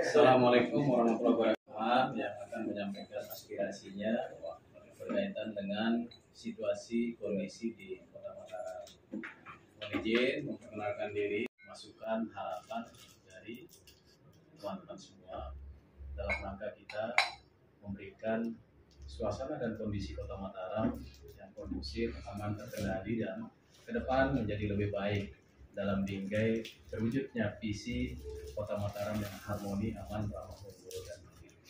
Assalamualaikum warahmatullahi wabarakatuh. Yang akan menyampaikan aspirasinya berkaitan dengan situasi kondisi di Kota Mataram. Mohon izin memperkenalkan diri, masukan harapan dari teman-teman semua dalam rangka kita memberikan suasana dan kondisi Kota Mataram yang kondusif, aman, terkendali, dan ke depan menjadi lebih baik dalam bingkai terwujudnya visi Kota Mataram yang harmoni, aman, ramah, makmur, dan mandiri.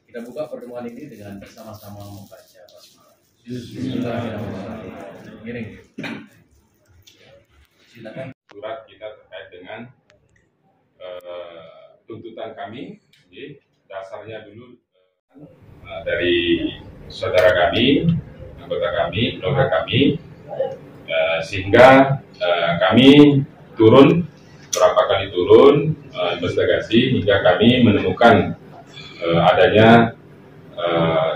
Kita buka pertemuan ini dengan bersama-sama membaca basmalah. Bismillahirrahmanirrahim. Silakan. Surat kita terkait dengan tuntutan kami, dasarnya dulu dari saudara kami, anggota kami, keluarga kami, sehingga kami turun, berapa kali turun, investigasi hingga kami menemukan adanya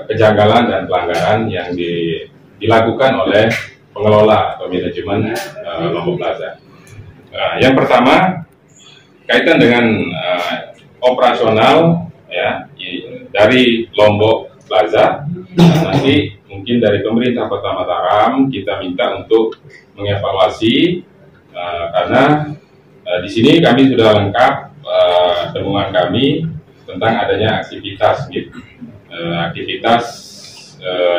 kejanggalan dan pelanggaran yang dilakukan oleh pengelola atau manajemen Lombok Plaza. Yang pertama kaitan dengan operasional ya dari Lombok Plaza. Nanti mungkin dari pemerintah Kota Mataram kita minta untuk mengevaluasi karena di sini kami sudah lengkap temuan kami tentang adanya aktivitas aktivitas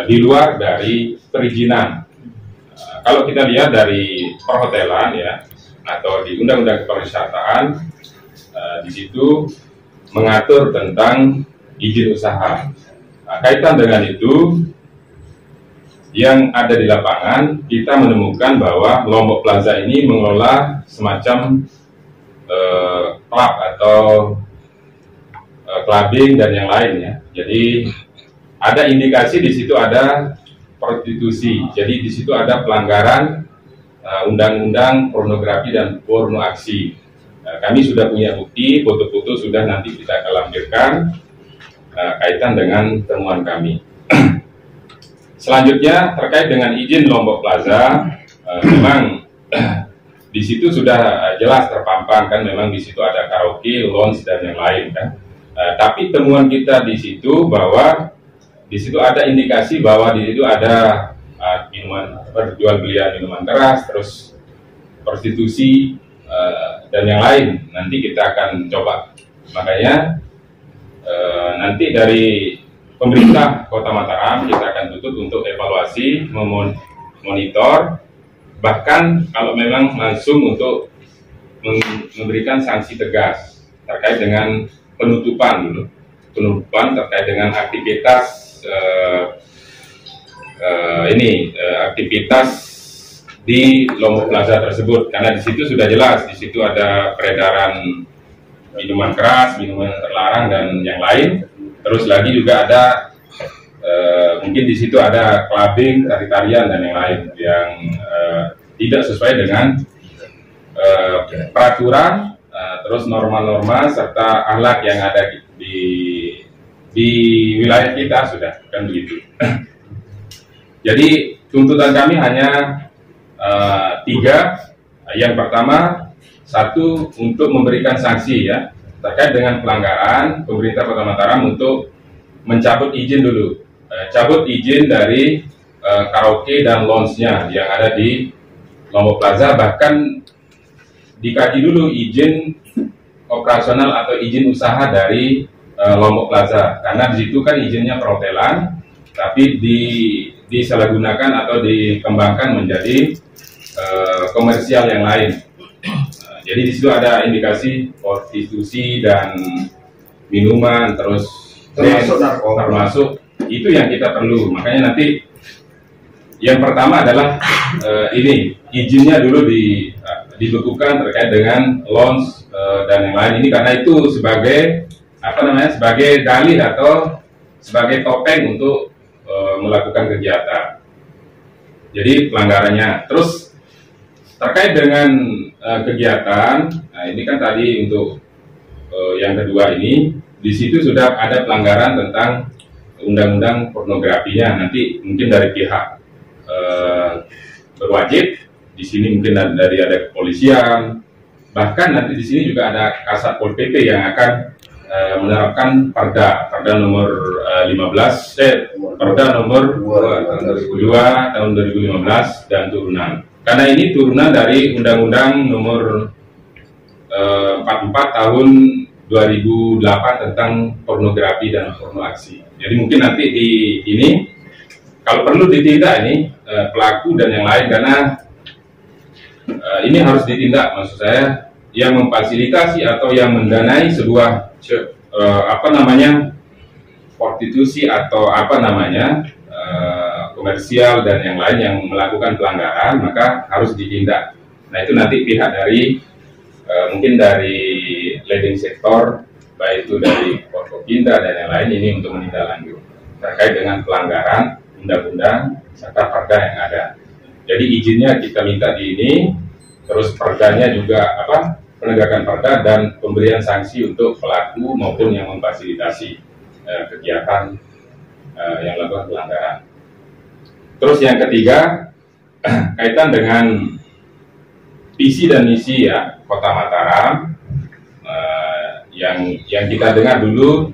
di luar dari perizinan. Kalau kita lihat dari perhotelan ya atau di Undang-Undang Kepariwisataan, di situ mengatur tentang izin usaha. Kaitan dengan itu, yang ada di lapangan kita menemukan bahwa Lombok Plaza ini mengelola semacam klub atau clubbing dan yang lainnya. Jadi ada indikasi di situ ada prostitusi. Jadi di situ ada pelanggaran undang-undang pornografi dan porno aksi. Kami sudah punya bukti, foto-foto sudah nanti kita akan lampirkan kaitan dengan temuan kami. Selanjutnya terkait dengan izin Lombok Plaza, memang di situ sudah jelas terpampang kan, memang di situ ada karaoke, lounge dan yang lain kan. Tapi temuan kita di situ bahwa di situ ada indikasi bahwa di situ ada minuman, jual belian minuman keras, terus prostitusi dan yang lain. Nanti kita akan coba. Makanya nanti dari pemerintah Kota Mataram kita akan tuntut untuk evaluasi, memonitor, bahkan kalau memang langsung untuk memberikan sanksi tegas terkait dengan penutupan dulu, penutupan terkait dengan aktivitas aktivitas di Lombok Plaza tersebut, karena di situ sudah jelas, di situ ada peredaran minuman keras, minuman terlarang dan yang lain. Terus lagi juga ada mungkin di situ ada clubbing, tari-tarian dan yang lain yang tidak sesuai dengan peraturan, terus norma-norma serta akhlak yang ada di wilayah kita sudah kan begitu. Jadi tuntutan kami hanya 3. Yang pertama, 1 untuk memberikan sanksi ya terkait dengan pelanggaran, pemerintah Kota Mataram untuk mencabut izin dulu, cabut izin dari karaoke dan lounge-nya yang ada di Lombok Plaza, bahkan dikaji dulu izin operasional atau izin usaha dari Lombok Plaza, karena di situ kan izinnya perhotelan, tapi disalahgunakan atau dikembangkan menjadi komersial yang lain. Jadi di situ ada indikasi prostitusi dan minuman, terus termasuk itu yang kita perlu. Makanya nanti yang pertama adalah ini izinnya dulu dibekukan terkait dengan loans dan yang lain ini, karena itu sebagai sebagai dalih atau sebagai topeng untuk melakukan kegiatan. Jadi pelanggarannya. Terus terkait dengan kegiatan, nah ini kan tadi untuk yang kedua ini, di situ sudah ada pelanggaran tentang undang-undang pornografinya. Nanti mungkin dari pihak berwajib, di sini mungkin dari ada kepolisian, bahkan nanti di sini juga ada Kasat Pol PP yang akan menerapkan Perda nomor 15, Perda nomor 2 tahun 2015 dan turunan. Karena ini turunan dari Undang-Undang nomor 44 tahun 2008 tentang pornografi dan pornoaksi. Jadi mungkin nanti di ini kalau perlu ditindak ini pelaku dan yang lain, karena ini harus ditindak, maksud saya yang memfasilitasi atau yang mendanai sebuah prostitusi atau komersial dan yang lain yang melakukan pelanggaran, maka harus ditindak. Nah itu nanti pihak dari mungkin dari leading sektor, baik itu dari Forkopimda dan yang lain ini untuk menindaklanjuti terkait dengan pelanggaran undang-undang serta perda yang ada. Jadi izinnya kita minta di ini, terus perdanya juga penegakan perda dan pemberian sanksi untuk pelaku maupun yang memfasilitasi kegiatan yang melakukan pelanggaran. Terus yang ketiga kaitan dengan visi dan misi ya Kota Mataram, yang kita dengar dulu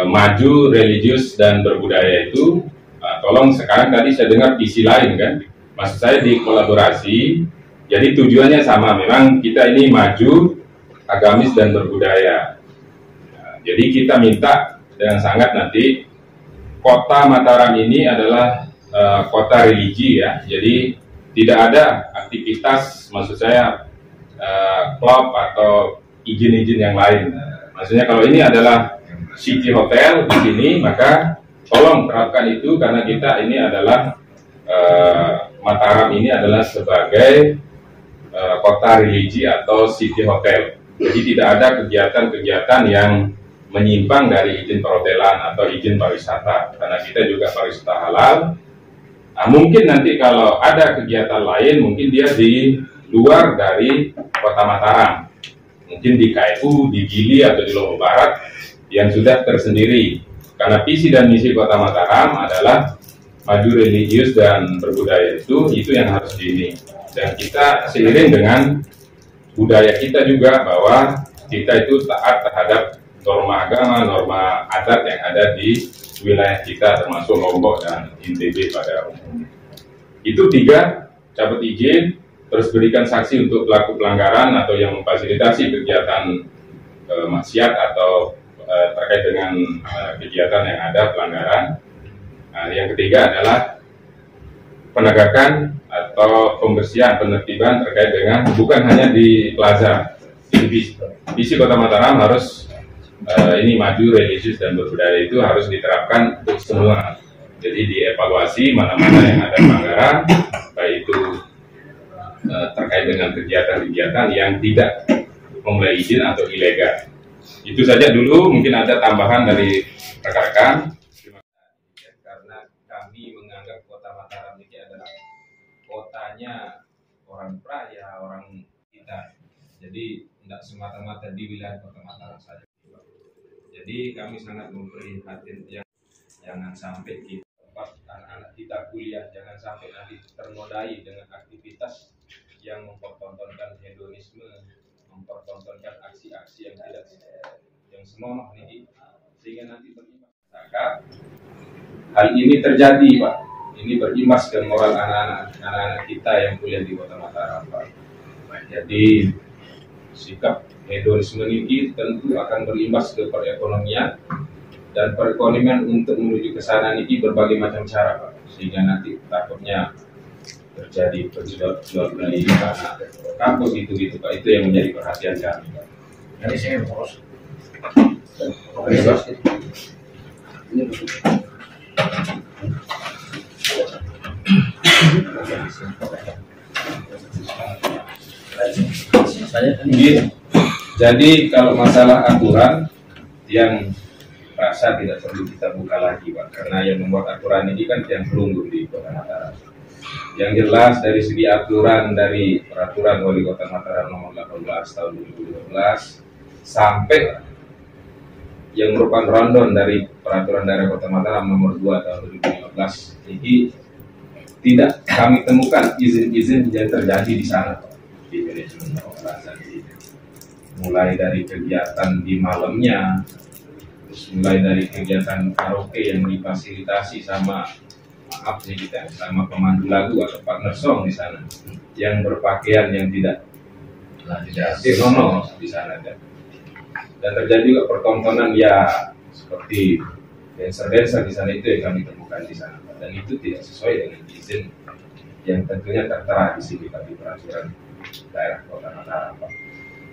maju, religius dan berbudaya itu. Tolong sekarang tadi saya dengar visi lain kan, maksud saya di kolaborasi. Jadi tujuannya sama, memang kita ini maju, agamis dan berbudaya. Jadi kita minta dengan sangat nanti Kota Mataram ini adalah kota religi ya. Jadi tidak ada aktivitas, maksud saya klub atau izin-izin yang lain. Maksudnya kalau ini adalah city hotel di sini, maka tolong terapkan itu, karena kita ini adalah Mataram ini adalah sebagai kota religi atau city hotel. Jadi tidak ada kegiatan-kegiatan yang menyimpang dari izin perhotelan atau izin pariwisata, karena kita juga pariwisata halal. Nah, mungkin nanti kalau ada kegiatan lain, mungkin dia di luar dari Kota Mataram, mungkin di KFU, di Gili atau di Lombok Barat yang sudah tersendiri. Karena visi dan misi Kota Mataram adalah maju, religius dan berbudaya, itu yang harus ini. Dan kita seiring dengan budaya kita juga, bahwa kita itu taat terhadap norma agama, norma adat yang ada di wilayah kita, termasuk Lombok dan NTB pada umumnya. Itu 3, cabut izin, terus berikan sanksi untuk pelaku pelanggaran atau yang memfasilitasi kegiatan maksiat atau terkait dengan kegiatan yang ada pelanggaran. Nah, yang ketiga adalah penegakan atau pembersihan, penertiban terkait dengan bukan hanya di plaza. Visi Kota Mataram harus ini maju, religius dan berbudaya itu harus diterapkan untuk semua. Jadi dievaluasi mana-mana yang ada pelanggaran, baik itu terkait dengan kegiatan-kegiatan yang tidak memulai izin atau ilegal. Itu saja dulu, mungkin ada tambahan dari rekan-rekan. Karena kami menganggap Kota Mataram ini adalah kotanya orang Praia, orang kita. Jadi tidak semata-mata di wilayah Kota Mataram saja. Jadi kami sangat memprihatinkan, jangan sampai kita anak-anak kita kuliah, jangan sampai nanti ternodai dengan aktivitas yang mempertontonkan hedonisme, mempertontonkan aksi-aksi yang tidak, yang senonoh ini, sehingga nanti berimbas. Hal ini terjadi, Pak. Ini berimbas ke moral anak-anak kita yang kuliah di Kota Mataram, Pak. Jadi sikap hedonisme ini tentu akan berimbas ke perekonomian, dan perekonomian untuk menuju ke sana ini berbagai macam cara, Pak. Sehingga nanti takutnya terjadi jual beli tanah kampus gitu Pak. Itu yang menjadi perhatian kami, Pak. Dari saya bos. Saya Iya. Jadi kalau masalah aturan yang rasa tidak perlu kita buka lagi Pak, karena yang membuat aturan ini kan yang pelunggur di Kota Mataram. Yang jelas dari segi aturan dari peraturan Wali Kota Mataram nomor 18 tahun 2015 sampai yang merupakan rundown dari peraturan daerah Kota Mataram nomor 2 tahun 2015 ini tidak kami temukan izin-izin yang terjadi di sana Pak, di manajemen Plaza ini. Mulai dari kegiatan di malamnya, terus mulai dari kegiatan karaoke yang difasilitasi sama maaf nih kita sama pemandu lagu atau partner song di sana yang berpakaian yang tidak nono di sana dan terjadi juga pertontonan ya seperti dancer di sana, itu yang kami temukan di sana dan itu tidak sesuai dengan izin yang tentunya tertera di sini di peraturan daerah Kota Mataram Pak.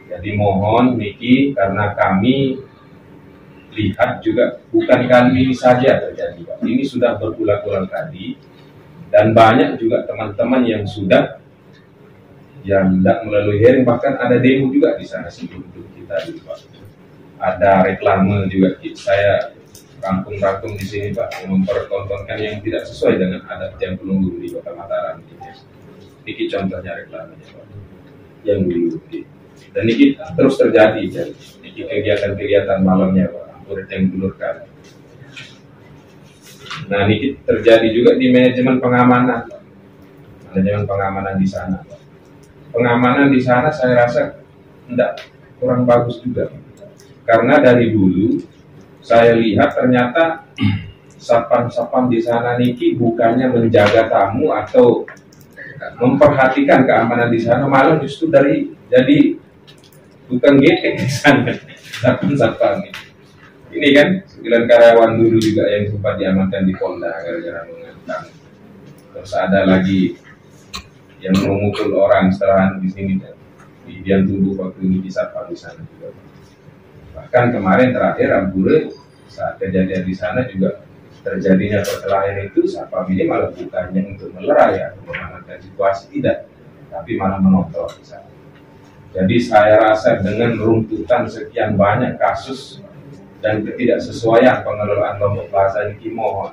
Jadi mohon Niki, karena kami lihat juga bukan kali ini saja terjadi Pak. Ini sudah berulang-ulang kali dan banyak juga teman-teman yang sudah yang tidak melalui hearing, bahkan ada demo juga di sana sebelum kita dulu Pak. Ada reklame juga saya rangkum di sini Pak, yang mempertontonkan yang tidak sesuai dengan adat yang pelunggur di Kota Mataram. Ini contohnya reklamenya Pak, yang diikuti. Dan ini terus terjadi, dan ini kegiatan-kegiatan malamnya Pak, murid yang dulurkan. Nah ini terjadi juga di manajemen pengamanan, di sana. Pengamanan di sana saya rasa tidak kurang bagus juga, karena dari dulu saya lihat ternyata satpam di sana Niki bukannya menjaga tamu atau memperhatikan keamanan di sana, malah justru jadi bukan getek di sana satpam ini kan 9 karyawan dulu juga yang sempat diamankan di Polda gara-gara mengangkat. Terus ada lagi yang memukul orang setelah di sini dan dia tubuh waktu ini di satpam di sana juga. Bahkan kemarin terakhir Ampure saat kejadian di sana juga terjadinya perkelahian itu satpam ini malah bukannya untuk melerai atau mengamankan situasi, tidak, tapi malah menonton di sana. Jadi saya rasa dengan runtutan sekian banyak kasus dan ketidaksesuaian pengelolaan Lombok Plaza ini, mohon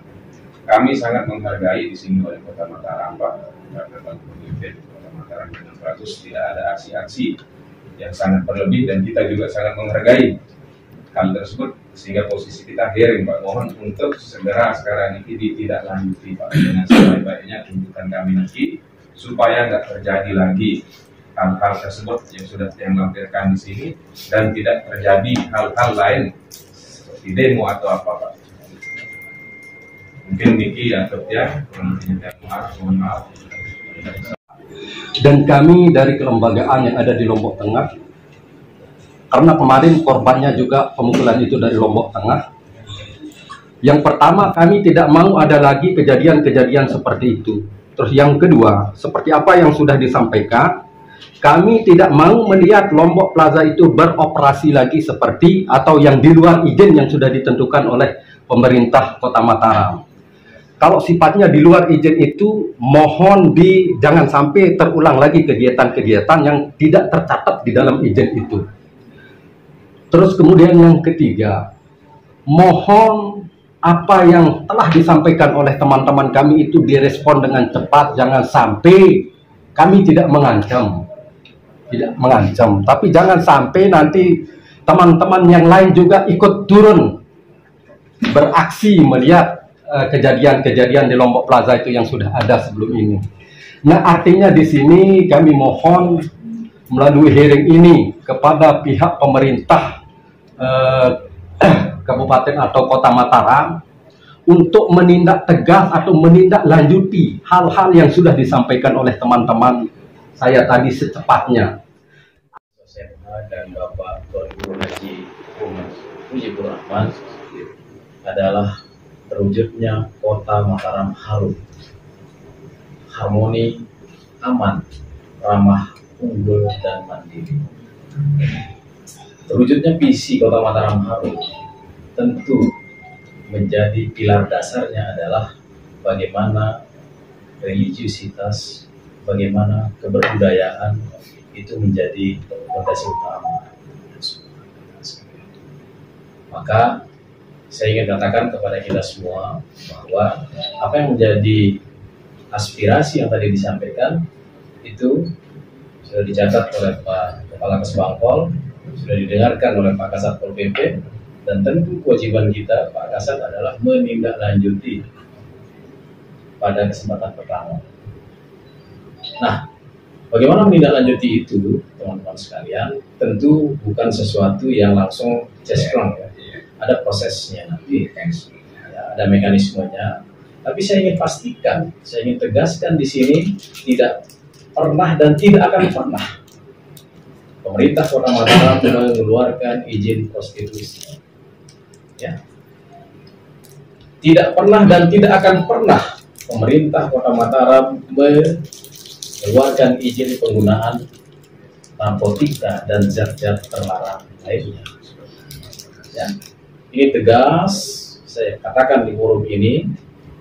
kami sangat menghargai di sini oleh Kota Mataram Pak, karena pemimpin Kota Mataram dengan 100 tidak ada aksi-aksi yang sangat berlebih dan kita juga sangat menghargai hal tersebut sehingga posisi kita hearing Pak. Mohon untuk segera sekarang ini ditindaklanjuti Pak dengan sebaik-baiknya tuntutan kami nanti supaya nggak terjadi lagi hal-hal tersebut yang sudah yang lampirkan di sini dan tidak terjadi hal-hal lain seperti demo atau apa Pak. Mungkin Niki atau ya mohon maaf. Dan kami dari kelembagaan yang ada di Lombok Tengah, karena kemarin korbannya juga pemukulan itu dari Lombok Tengah. Yang pertama, kami tidak mau ada lagi kejadian-kejadian seperti itu. Terus yang kedua, seperti apa yang sudah disampaikan, kami tidak mau melihat Lombok Plaza itu beroperasi lagi seperti atau yang di luar izin yang sudah ditentukan oleh pemerintah Kota Mataram. Kalau sifatnya di luar izin itu, mohon jangan sampai terulang lagi kegiatan-kegiatan yang tidak tercatat di dalam izin itu. Terus kemudian yang ketiga, mohon apa yang telah disampaikan oleh teman-teman kami itu direspon dengan cepat, jangan sampai kami tidak mengancam, tapi jangan sampai nanti teman-teman yang lain juga ikut turun beraksi melihat kejadian-kejadian di Lombok Plaza itu yang sudah ada sebelum ini. Nah, artinya di sini kami mohon melalui hearing ini kepada pihak pemerintah Kabupaten atau Kota Mataram untuk menindak tegas atau menindaklanjuti hal-hal yang sudah disampaikan oleh teman-teman saya tadi secepatnya. Dan Bapak Tuan Guru Haji Mujibur Rahman adalah terwujudnya Kota Mataram harum, harmoni, aman, ramah, unggul, dan mandiri. Terwujudnya visi Kota Mataram harum tentu menjadi pilar dasarnya adalah bagaimana religiusitas, bagaimana kebudayaan, itu menjadi fondasi utama. Maka saya ingin katakan kepada kita semua bahwa apa yang menjadi aspirasi yang tadi disampaikan itu sudah dicatat oleh Pak Kepala Kesbangpol, sudah didengarkan oleh Pak Kasat Pol PP, dan tentu kewajiban kita Pak Kasat adalah menindaklanjuti pada kesempatan pertama. Nah, bagaimana menindaklanjuti itu, teman-teman sekalian? Tentu bukan sesuatu yang langsung cesplong ya. Ada prosesnya nanti, ya, ada mekanismenya. Tapi saya ingin pastikan, saya ingin tegaskan di sini tidak pernah dan tidak akan pernah pemerintah Kota Mataram mengeluarkan izin prostitusi. Ya. Tidak pernah dan tidak akan pernah pemerintah Kota Mataram mengeluarkan izin penggunaan narkotika dan zat-zat terlarang lainnya. Ya. Ini tegas saya katakan di forum ini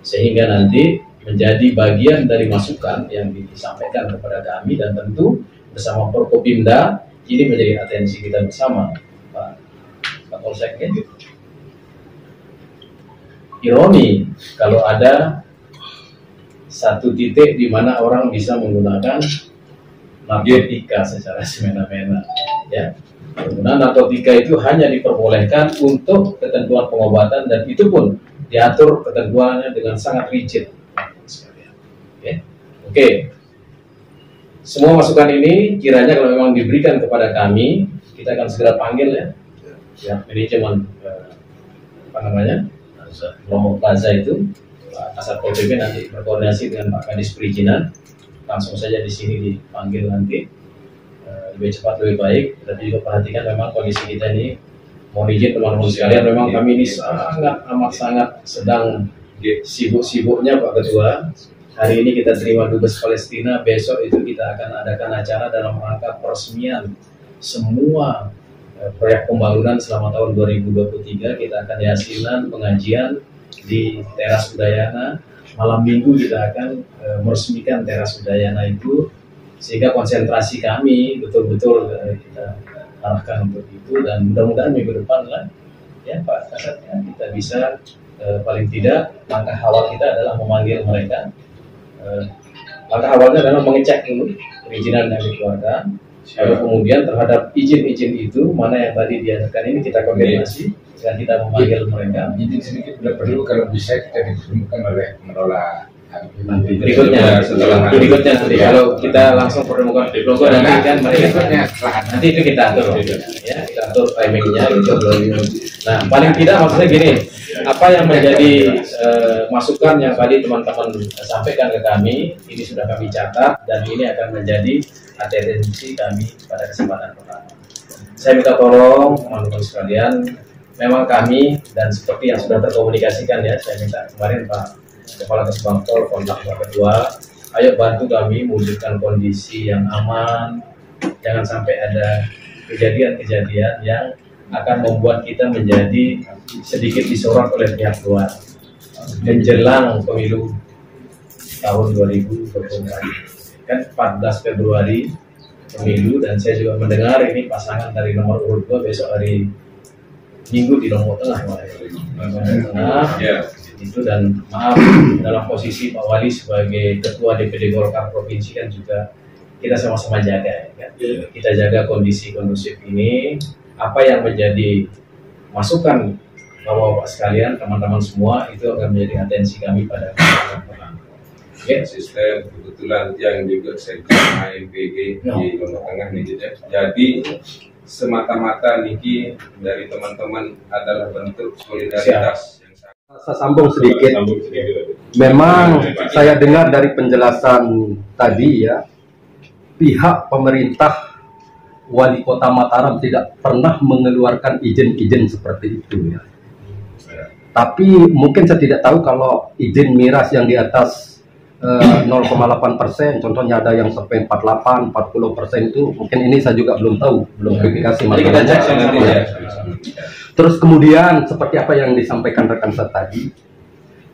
sehingga nanti menjadi bagian dari masukan yang disampaikan kepada kami, dan tentu bersama Forkopimda ini menjadi atensi kita bersama, Pak Polsek. Ya. Ironi kalau ada satu titik di mana orang bisa menggunakan narkotika secara semena-mena, ya. Penggunaan narkotika itu hanya diperbolehkan untuk ketentuan pengobatan, dan itu pun diatur ketentuannya dengan sangat rigid. Oke. Semua masukan ini kiranya kalau memang diberikan kepada kami, kita akan segera panggil ya manajemen Lombok Plaza itu, Pak Kasat Pol PP nanti berkoordinasi dengan Pak Kadis Perizinan, langsung saja di sini dipanggil nanti. Lebih cepat lebih baik, tapi juga perhatikan memang kondisi kita ini, mohon izin teman-teman sekalian, memang kami ini sangat sedang sibuk-sibuknya Pak Ketua. Hari ini kita terima Dubes Palestina, besok itu kita akan adakan acara dalam rangka peresmian semua proyek pembangunan selama tahun 2023. Kita akan yasinan pengajian di Teras Udayana. Malam minggu kita akan meresmikan Teras Udayana itu, sehingga konsentrasi kami betul-betul kita arahkan untuk itu, dan mudah-mudahan minggu depan lah ya Pak Kasat ya, kita bisa paling tidak langkah awal kita adalah memanggil mereka. Langkah awalnya adalah mengecek dulu perizinan yang dikeluarkan, lalu kemudian terhadap izin-izin itu mana yang tadi diadakan ini kita konfirmasi dan kita memanggil mereka. Izin sedikit tidak perlu, kalau bisa kita ditemukan oleh mengelola berikutnya nanti kalau kita langsung pertemukan di logo nanti kan mereka nanti itu kita atur ya, kita atur timingnya gitu. Nah paling tidak maksudnya gini, apa yang menjadi masukan yang tadi teman-teman sampaikan ke kami ini sudah kami catat, dan ini akan menjadi atensi kami pada kesempatan pertama. Saya minta tolong teman-teman sekalian, memang kami dan seperti yang sudah terkomunikasikan ya, saya minta kemarin Pak Kepala Kesbangpol kontak Pak Ketua, ayo bantu kami mewujudkan kondisi yang aman, jangan sampai ada kejadian-kejadian yang akan membuat kita menjadi sedikit disorot oleh pihak luar menjelang pemilu tahun 2024. Kan 14 Februari pemilu, dan saya juga mendengar ini pasangan dari nomor urut 2 besok hari Minggu di Lombok Tengah. Itu, dan maaf dalam posisi Pak Wali sebagai Ketua DPD Golkar Provinsi kan juga kita sama-sama jaga ya, kan? Kita jaga kondisi kondusif ini. Apa yang menjadi masukan Bapak-Bapak sekalian, teman-teman semua, itu akan menjadi atensi kami pada kesempatan pertama. Sistem kebetulan yang juga sekjen AMPG di Lombok Tengah nih, jadi semata-mata niki dari teman-teman adalah bentuk solidaritas. Saya sambung sedikit. Memang saya dengar dari penjelasan tadi ya, pihak pemerintah Wali Kota Mataram tidak pernah mengeluarkan izin-izin seperti itu ya. Tapi mungkin saya tidak tahu kalau izin miras yang di atas 0,8%, contohnya ada yang sampai 48, 40% itu, mungkin ini saya juga belum tahu, belum verifikasi masalahnya. Terus kemudian seperti apa yang disampaikan rekan saya tadi,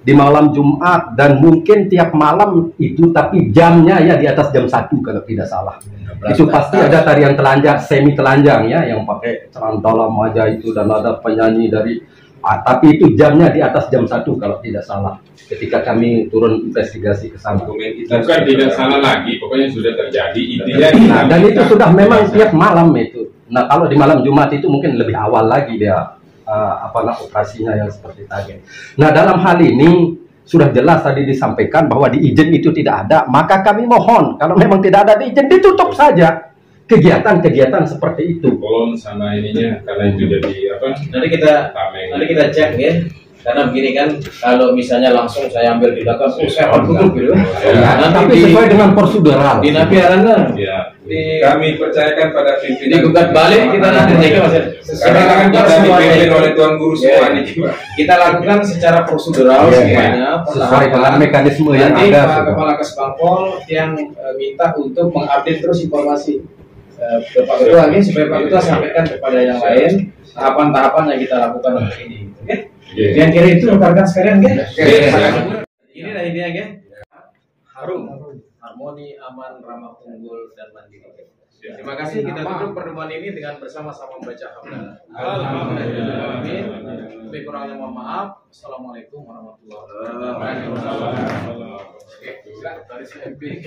di malam Jumat, dan mungkin tiap malam itu, tapi jamnya ya di atas jam 1 kalau tidak salah. Itu pasti ada tarian telanjang, semi telanjang ya, yang pakai celana dalam aja itu, dan ada penyanyi dari, tapi itu jamnya di atas jam 1 kalau tidak salah. Ketika kami turun investigasi ke sana. Bukan tidak salah lagi, pokoknya sudah terjadi. Intinya. Nah, dan itu sudah memang tiap malam itu. Nah, kalau di malam Jumat itu mungkin lebih awal lagi dia operasinya yang seperti tadi. Nah, dalam hal ini sudah jelas tadi disampaikan bahwa di izin itu tidak ada, maka kami mohon kalau memang tidak ada di izin, ditutup saja kegiatan-kegiatan seperti itu. Kolom sama ininya karena itu jadi apa? Nanti kita cek ya. Karena begini kan, kalau misalnya langsung saya ambil di belakang, saya akan tutup gitu. Ya, tapi sesuai dengan prosedural. Di napiarannya. Ya. Kami percayakan pada pimpinan. Digugat balik kita nanti jaga mas. Karena kita dipimpin oleh tuan guru semua ini. Kita lakukan secara prosedural semuanya. Sesuai dengan mekanisme yang nanti ada. Pak Kepala Kesbangpol yang minta untuk mengupdate terus informasi Bapak Ketua ini supaya Pak Ketua sampaikan kepada yang lain tahapan-tahapan yang kita lakukan untuk ini. Oke? Yang kira itu rekan-rekan sekalian, inilah intinya, harum, harmoni, aman, ramah, unggul, dan mandiri. Terima kasih. Kita tutup pertemuan ini dengan bersama-sama membaca hamdalah. Amin. Lebih kurangnya mohon maaf. Assalamualaikum warahmatullahi wabarakatuh. Dari SMP.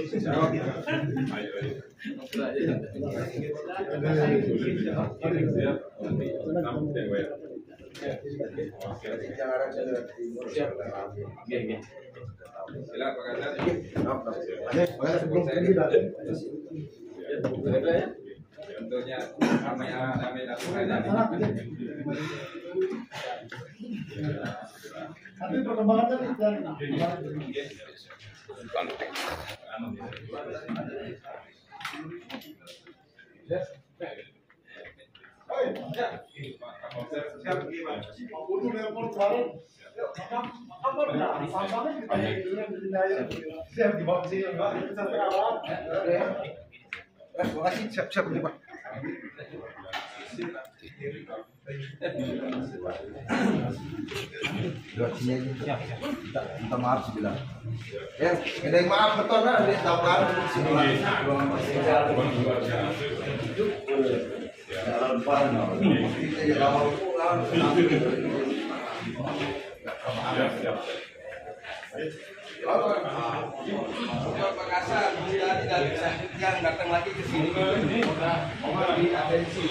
Contohnya kami lakukan Tapi perkembangannya siap Pak. Minta maaf sebilang. Ya, ada yang maaf betul lah, ada tambahan yang datang lagi ke sini, udah di atensi.